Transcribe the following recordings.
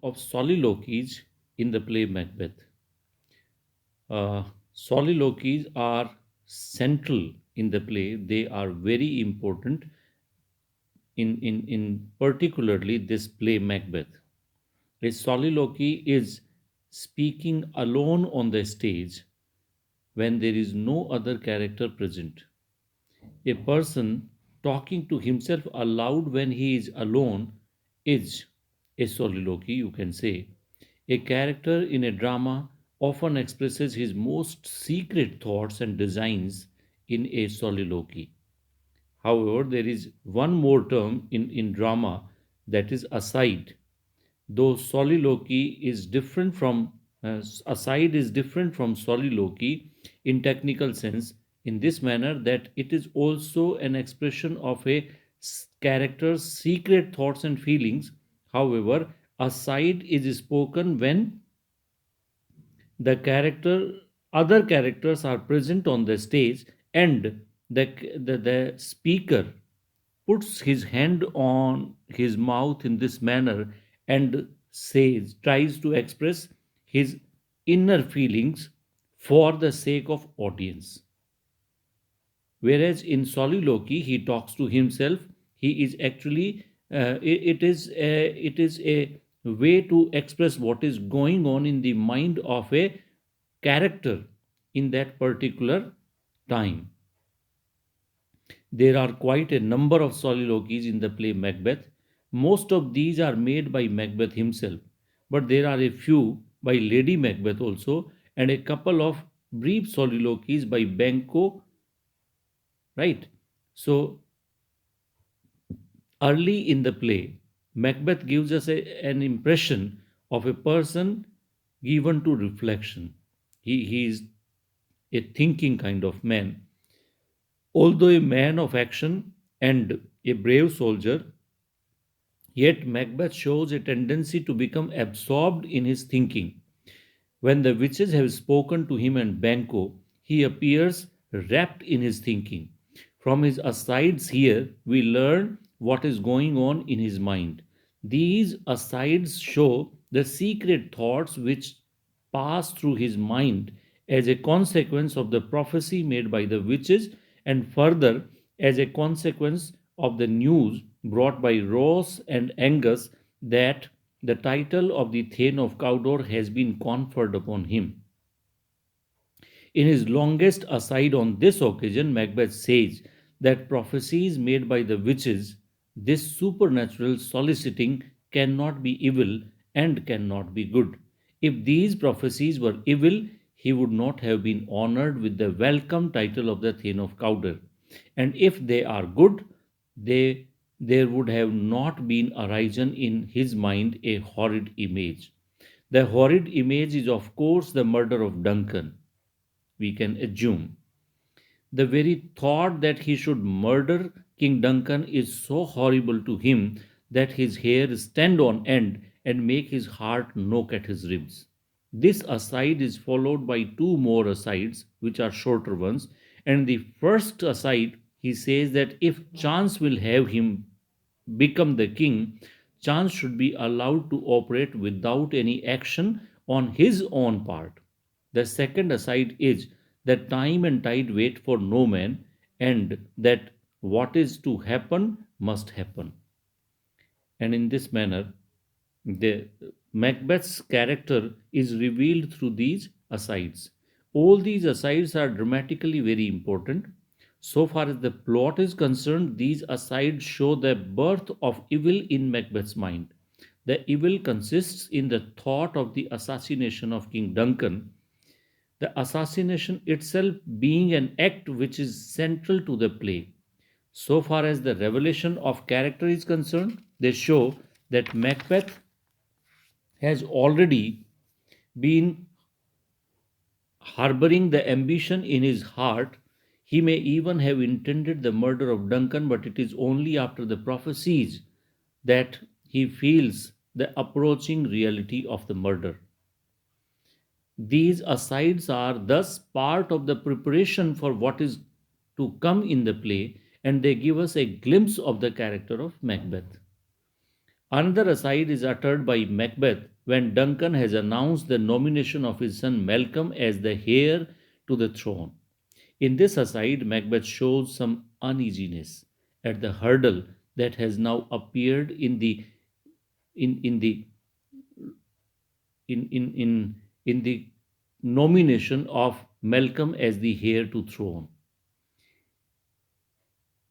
of soliloquies in the play Macbeth. Soliloquies are central in the play. They are very important in particularly this play Macbeth. A soliloquy is speaking alone on the stage when there is no other character present. A person talking to himself aloud when he is alone is a soliloquy, you can say. A character in a drama often expresses his most secret thoughts and designs in a soliloquy. However, there is one more term in drama, that is aside. Though soliloquy is different from aside is different from soliloquy in technical sense, in this manner that it is also an expression of a character's secret thoughts and feelings. However, aside is spoken when the character other characters are present on the stage, and the speaker puts his hand on his mouth in this manner and tries to express his inner feelings for the sake of audience. Whereas in soliloquy he talks to himself. He is actually it is a way to express what is going on in the mind of a character in that particular time. There are quite a number of soliloquies in the play Macbeth. Most of these are made by Macbeth himself, but there are a few by Lady Macbeth also, and a couple of brief soliloquies by Banquo, right? So, early in the play, Macbeth gives us an impression of a person given to reflection. He is a thinking kind of man. Although a man of action and a brave soldier, yet Macbeth shows a tendency to become absorbed in his thinking. When the witches have spoken to him and Banquo, he appears wrapped in his thinking. From his asides here, we learn what is going on in his mind. These asides show the secret thoughts which pass through his mind as a consequence of the prophecy made by the witches, and further as a consequence of the news brought by Ross and Angus that the title of the Thane of Cawdor has been conferred upon him. In his longest aside on this occasion, Macbeth says that prophecies made by the witches, this supernatural soliciting, cannot be evil and cannot be good. If these prophecies were evil, he would not have been honored with the welcome title of the Thane of Cawdor. And if they are good, they there would have not been arisen in his mind a horrid image. The horrid image is, of course, the murder of Duncan, we can assume. The very thought that he should murder King Duncan is so horrible to him that his hair stand on end and make his heart knock at his ribs. This aside is followed by two more asides, which are shorter ones. And the first aside, he says that if chance will have him become the king, chance should be allowed to operate without any action on his own part. The second aside is that time and tide wait for no man, and that what is to happen must happen. And in this manner, the Macbeth's character is revealed through these asides. All these asides are dramatically very important. So far as the plot is concerned, these asides show the birth of evil in Macbeth's mind. The evil consists in the thought of the assassination of King Duncan, the assassination itself being an act which is central to the play. So far as the revelation of character is concerned, they show that Macbeth has already been harboring the ambition in his heart. He may even have intended the murder of Duncan, but it is only after the prophecies that he feels the approaching reality of the murder. These asides are thus part of the preparation for what is to come in the play, and they give us a glimpse of the character of Macbeth. Another aside is uttered by Macbeth when Duncan has announced the nomination of his son Malcolm as the heir to the throne. In this aside, Macbeth shows some uneasiness at the hurdle that has now appeared in the in in in in the nomination of Malcolm as the heir to throne.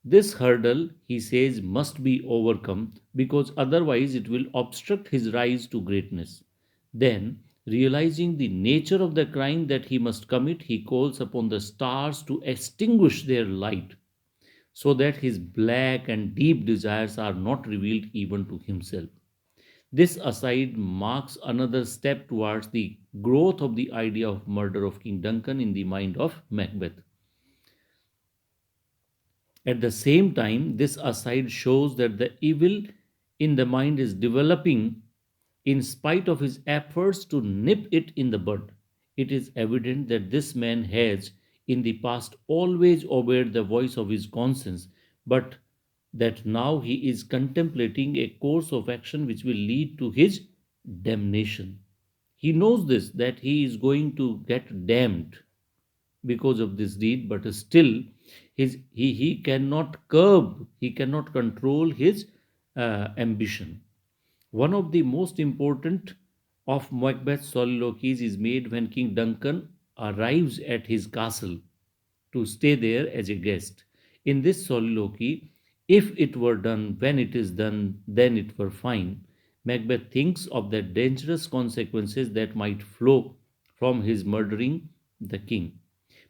This hurdle, he says, must be overcome because otherwise it will obstruct his rise to greatness. Then, realizing the nature of the crime that he must commit, he calls upon the stars to extinguish their light so that his black and deep desires are not revealed even to himself. This aside marks another step towards the growth of the idea of murder of King Duncan in the mind of Macbeth. At the same time, this aside shows that the evil in the mind is developing in spite of his efforts to nip it in the bud. It is evident that this man has, in the past, always obeyed the voice of his conscience, but that now he is contemplating a course of action which will lead to his damnation. He knows this, that he is going to get damned because of this deed, but still he cannot curb, he cannot control his ambition. One of the most important of Macbeth's soliloquies is made when King Duncan arrives at his castle to stay there as a guest. In this soliloquy, if it were done when it is done, then it were fine. Macbeth thinks of the dangerous consequences that might flow from his murdering the king.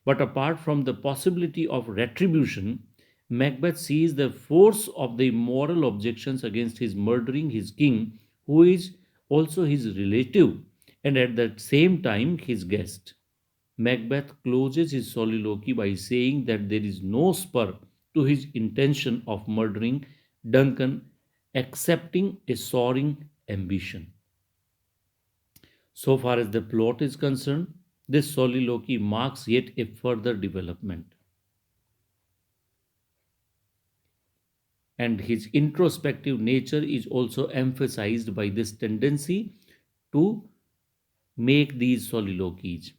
But apart from the possibility of retribution, Macbeth sees the force of the moral objections against his murdering his king, who is also his relative and at the same time his guest. Macbeth closes his soliloquy by saying that there is no spur to his intention of murdering Duncan excepting a soaring ambition. So far as the plot is concerned, this soliloquy marks yet a further development, and his introspective nature is also emphasized by this tendency to make these soliloquies.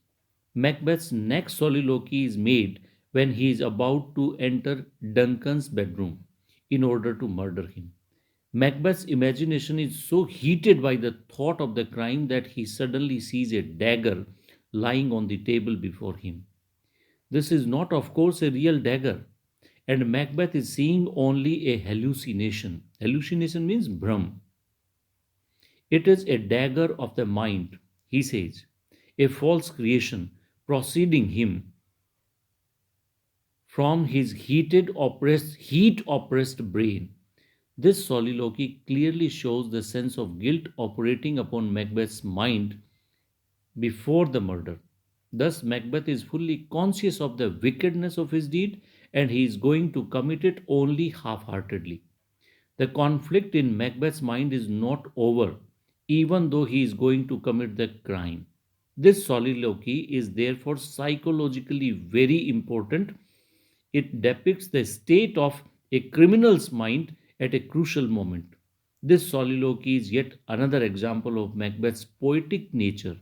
Macbeth's next soliloquy is made when he is about to enter Duncan's bedroom in order to murder him. Macbeth's imagination is so heated by the thought of the crime that he suddenly sees a dagger lying on the table before him. This is not, of course, a real dagger, and Macbeth is seeing only a hallucination. Hallucination means Brahm. It is a dagger of the mind, he says, a false creation proceeding him from his heat oppressed brain. This soliloquy clearly shows the sense of guilt operating upon Macbeth's mind before the murder. Thus, Macbeth is fully conscious of the wickedness of his deed and he is going to commit it only half heartedly. The conflict in Macbeth's mind is not over, even though he is going to commit the crime. This soliloquy is therefore psychologically very important. It depicts the state of a criminal's mind at a crucial moment. This soliloquy is yet another example of Macbeth's poetic nature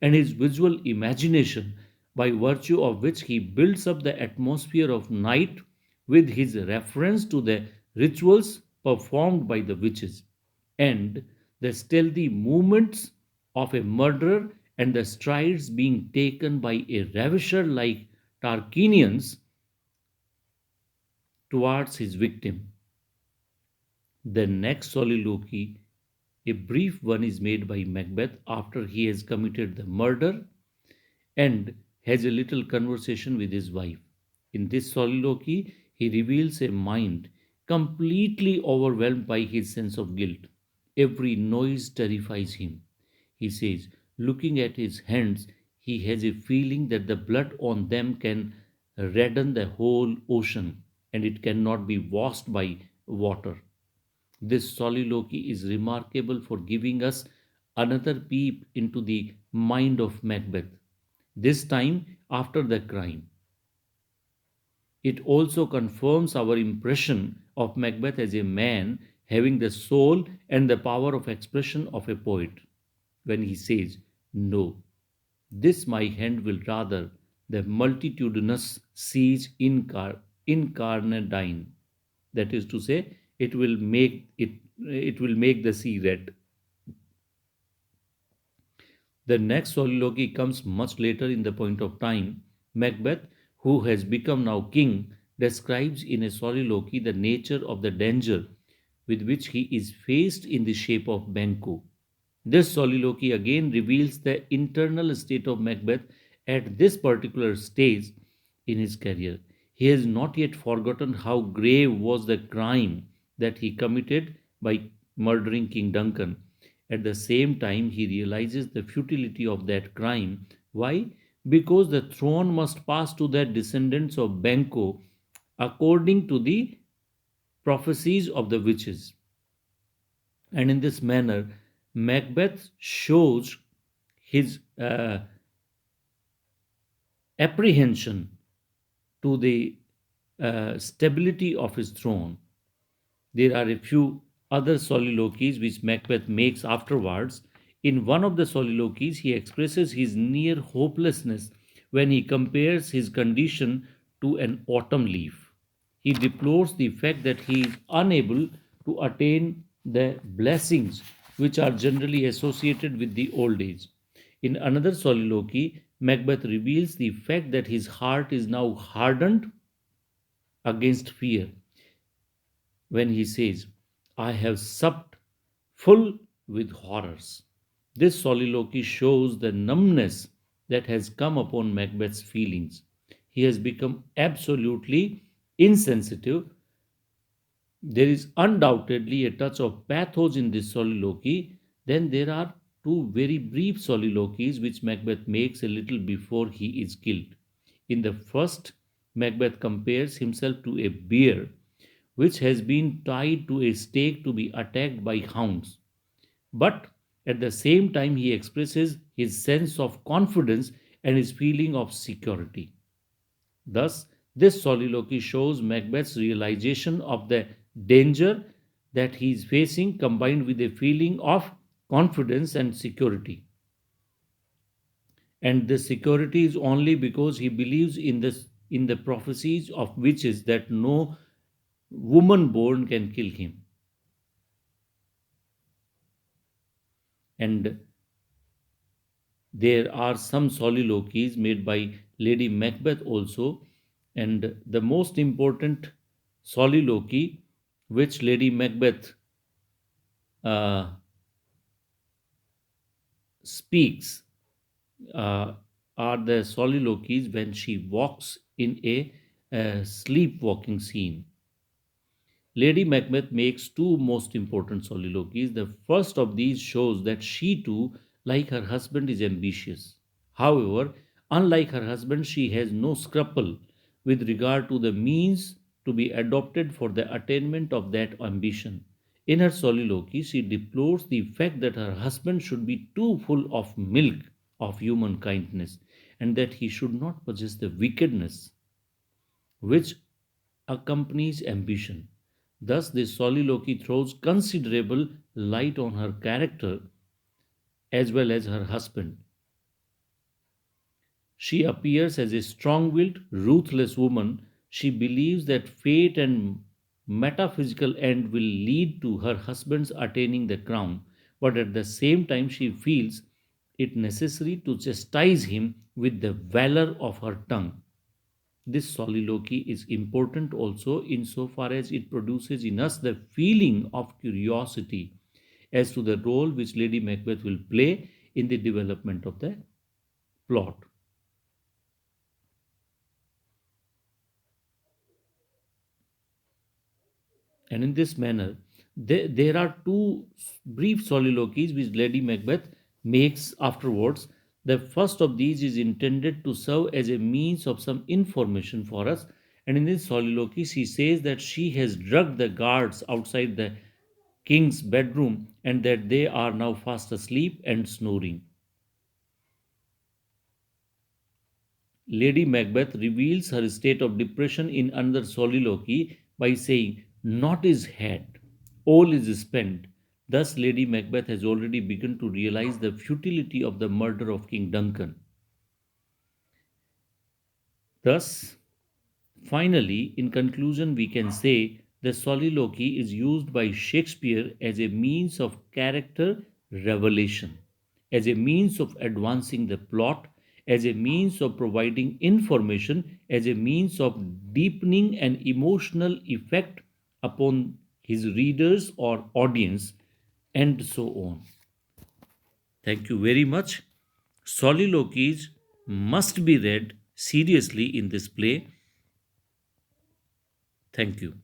and his visual imagination, by virtue of which he builds up the atmosphere of night with his reference to the rituals performed by the witches and the stealthy movements of a murderer and the strides being taken by a ravisher like Tarquinians towards his victim. The next soliloquy, a brief one, is made by Macbeth after he has committed the murder and has a little conversation with his wife. In this soliloquy, he reveals a mind completely overwhelmed by his sense of guilt. Every noise terrifies him. He says, looking at his hands, he has a feeling that the blood on them can redden the whole ocean and it cannot be washed by water. This soliloquy is remarkable for giving us another peep into the mind of Macbeth, this time after the crime. It also confirms our impression of Macbeth as a man having the soul and the power of expression of a poet. when he says, "No, this my hand will rather the multitudinous seas incarnadine." That is to say, it will make the sea red. The next soliloquy comes much later in the point of time. Macbeth, who has become now king, describes in a soliloquy the nature of the danger with which he is faced in the shape of Banquo. This soliloquy again reveals the internal state of Macbeth at this particular stage in his career. He has not yet forgotten how grave was the crime that he committed by murdering King Duncan. At the same time, he realizes the futility of that crime. Why? Because the throne must pass to the descendants of Banquo according to the prophecies of the witches. And in this manner, Macbeth shows his apprehension to the stability of his throne. There are a few other soliloquies which Macbeth makes afterwards. In one of the soliloquies, he expresses his near hopelessness when he compares his condition to an autumn leaf. He deplores the fact that he is unable to attain the blessings which are generally associated with the old age. In another soliloquy, Macbeth reveals the fact that his heart is now hardened against fear when he says, "I have supped full with horrors." This soliloquy shows the numbness that has come upon Macbeth's feelings. He has become absolutely insensitive. There is undoubtedly a touch of pathos in this soliloquy. Then there are two very brief soliloquies which Macbeth makes a little before he is killed. In the first, Macbeth compares himself to a bear which has been tied to a stake to be attacked by hounds. But at the same time, he expresses his sense of confidence and his feeling of security. Thus, this soliloquy shows Macbeth's realization of the danger that he is facing combined with a feeling of confidence and security. And the security is only because he believes in the prophecies of witches that no woman born can kill him. And there are some soliloquies made by Lady Macbeth also. And the most important soliloquy which Lady Macbeth uh, speaks uh, are the soliloquies when she walks in a sleepwalking scene. Lady Macbeth makes two most important soliloquies. The first of these shows that she too, like her husband, is ambitious. However, unlike her husband, she has no scruple with regard to the means to be adopted for the attainment of that ambition. In her soliloquy, she deplores the fact that her husband should be too full of milk of human kindness and that he should not possess the wickedness which accompanies ambition. Thus, this soliloquy throws considerable light on her character as well as her husband. She appears as a strong willed, ruthless woman. She believes that fate and metaphysical end will lead to her husband's attaining the crown, but at the same time, she feels it necessary to chastise him with the valor of her tongue. This soliloquy is important also insofar as it produces in us the feeling of curiosity as to the role which Lady Macbeth will play in the development of the plot. And in this manner, there are two brief soliloquies which Lady Macbeth makes afterwards. The first of these is intended to serve as a means of some information for us. And in this soliloquy, she says that she has drugged the guards outside the king's bedroom and that they are now fast asleep and snoring. Lady Macbeth reveals her state of depression in another soliloquy by saying, "Naught is had, all is spent. Thus, Lady Macbeth has already begun to realize the futility of the murder of King Duncan. Thus, finally, in conclusion, we can say the soliloquy is used by Shakespeare as a means of character revelation, as a means of advancing the plot, as a means of providing information, as a means of deepening an emotional effect upon his readers or audience, and so on. Thank you very much. Soliloquies must be read seriously in this play. Thank you.